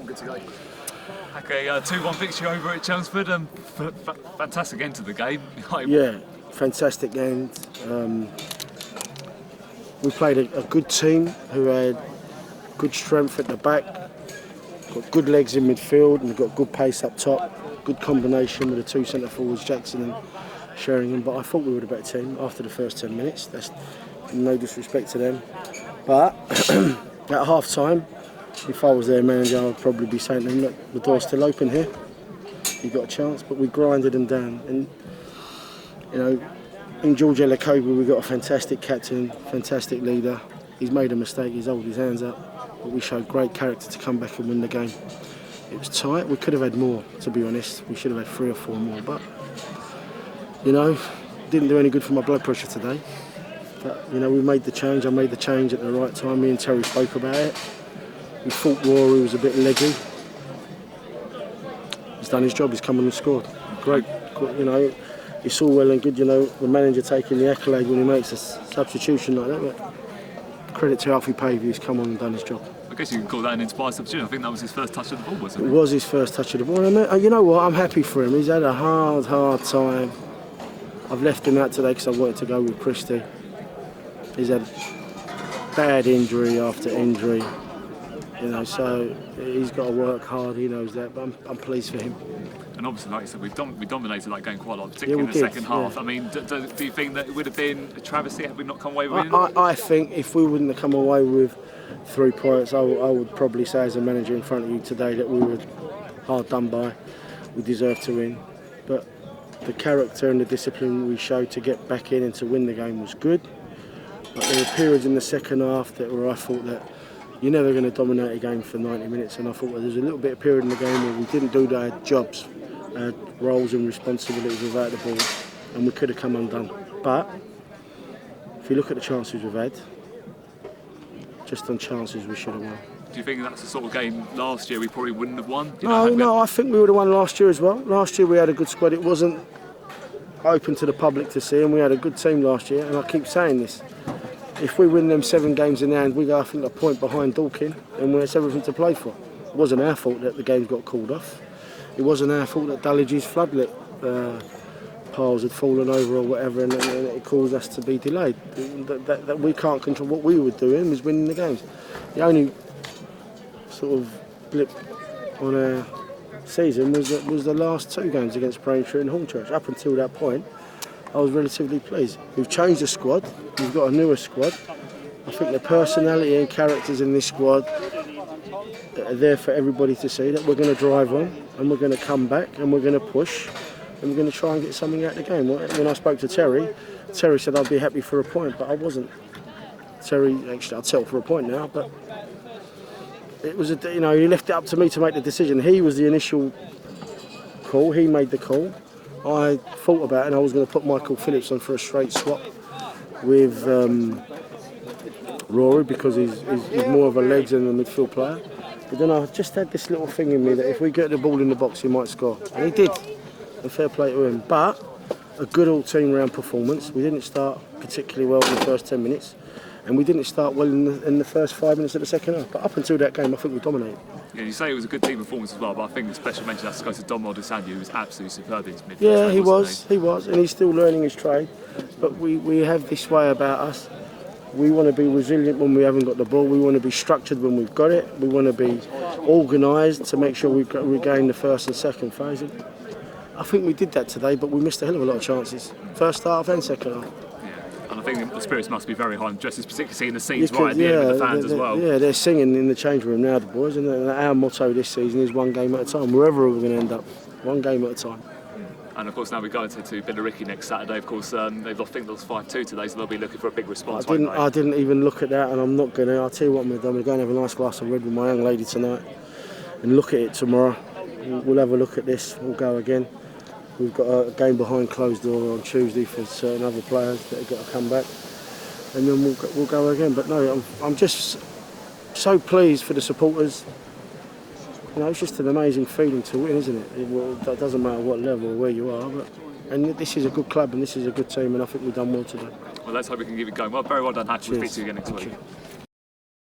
I'm good to go. Okay, 2-1 victory over at Chelmsford. Fantastic end to the game. Yeah, fantastic end. We played a good team who had good strength at the back, got good legs in midfield, and got good pace up top. Good combination with the two centre forwards, Jackson and Sheringham. But I thought we were the better team after the first 10 minutes. That's no disrespect to them. But at half time, if I was their manager, I would probably be saying to them, look, the door's still open here. You've got a chance. But we grinded them down. And, you know, in George Elakoba, we've got a fantastic captain, fantastic leader. He's made a mistake, he's held his hands up. But we showed great character to come back and win the game. It was tight. We could have had more, to be honest. We should have had 3 or 4 more. But, you know, didn't do any good for my blood pressure today. But, you know, we made the change. I made the change at the right time. Me and Terry spoke about it. We thought Rory was a bit leggy. He's done his job. He's come on and scored. Great. You know, it's all well and good, you know, the manager taking the accolade when he makes a substitution like that. But credit to Alfie Pavey, he's come on and done his job. I guess you can call that an inspired substitution. I think that was his first touch of the ball, wasn't it? It was his first touch of the ball. And you know what? I'm happy for him. He's had a hard time. I've left him out today because I wanted to go with Christie. He's had bad injury after injury, you know, so he's got to work hard. He knows that, but I'm pleased for him. And obviously, like you said, we dominated that game quite a lot, particularly in the second half. Yeah. I mean, do you think that it would have been a travesty had we not come away with it? I think if we wouldn't have come away with 3 points, I would probably say as a manager in front of you today that we were hard done by. We deserved to win. But the character and the discipline we showed to get back in and to win the game was good. But there were periods in the second half where I thought that you're never going to dominate a game for 90 minutes. And I thought there was a little bit of period in the game where we didn't do our jobs, our roles and responsibilities without the ball, and we could have come undone. But if you look at the chances we've had, just on chances we should have won. Do you think that's the sort of game last year we probably wouldn't have won? No, I think we would have won last year as well. Last year we had a good squad. It wasn't open to the public to see, and we had a good team last year. And I keep saying this: if we win them 7 games in hand, we go, I think, a point behind Dorking, and it's everything to play for. It wasn't our fault that the games got called off. It wasn't our fault that Dulwich's floodlit piles had fallen over or whatever, and it caused us to be delayed. That we can't control. What we were doing was winning the games. The only sort of blip on our season was the last 2 games against Braintree and Hornchurch. Up until that point, I was relatively pleased. We've changed the squad. We've got a newer squad. I think the personality and characters in this squad are there for everybody to see, that we're going to drive on and we're going to come back and we're going to push and we're going to try and get something out of the game. When I spoke to Terry said I'd be happy for a point, but I wasn't. Terry, actually, I'd settle for a point now, but it was, he left it up to me to make the decision. He was the initial call. He made the call. I thought about it and I was going to put Michael Phillips on for a straight swap with Rory because he's more of a legs than a midfield player. But then I just had this little thing in me that if we get the ball in the box, he might score. And he did. And fair play to him. But a good all-team round performance. We didn't start particularly well in the first 10 minutes. And we didn't start well in the first 5 minutes of the second half. But up until that game, I think we dominated. Yeah, you say it was a good team performance as well, but I think the special mention has to go to Dom Moldesanu, who was absolutely superb in his midfield. Yeah, he was, and he's still learning his trade. But we have this way about us. We want to be resilient when we haven't got the ball. We want to be structured when we've got it. We want to be organised to make sure we regain the first and second phase. I think we did that today, but we missed a hell of a lot of chances. First half and second half. And I think the spirits must be very high, just particularly seeing the scenes right at the end with the fans as well. Yeah, they're singing in the change room now, the boys, and our motto this season is 1 game at a time, wherever we're going to end up, 1 game at a time. And of course now we're going to Billericay next Saturday. Of course, I think they lost 5-2 today, so they'll be looking for a big response. I didn't even look at that, and I'm not going to. I'll tell you what I'm going to do. I'm going to have a nice glass of red with my young lady tonight and look at it tomorrow. We'll have a look at this, we'll go again. We've got a game behind closed door on Tuesday for certain other players that have got to come back. And then we'll go again. But no, I'm just so pleased for the supporters. You know, it's just an amazing feeling to win, isn't it? That doesn't matter what level or where you are. And this is a good club and this is a good team, and I think we've done well today. Well, let's hope we can keep it going. Well, very well done, Hakan. We'll speak to you again next week.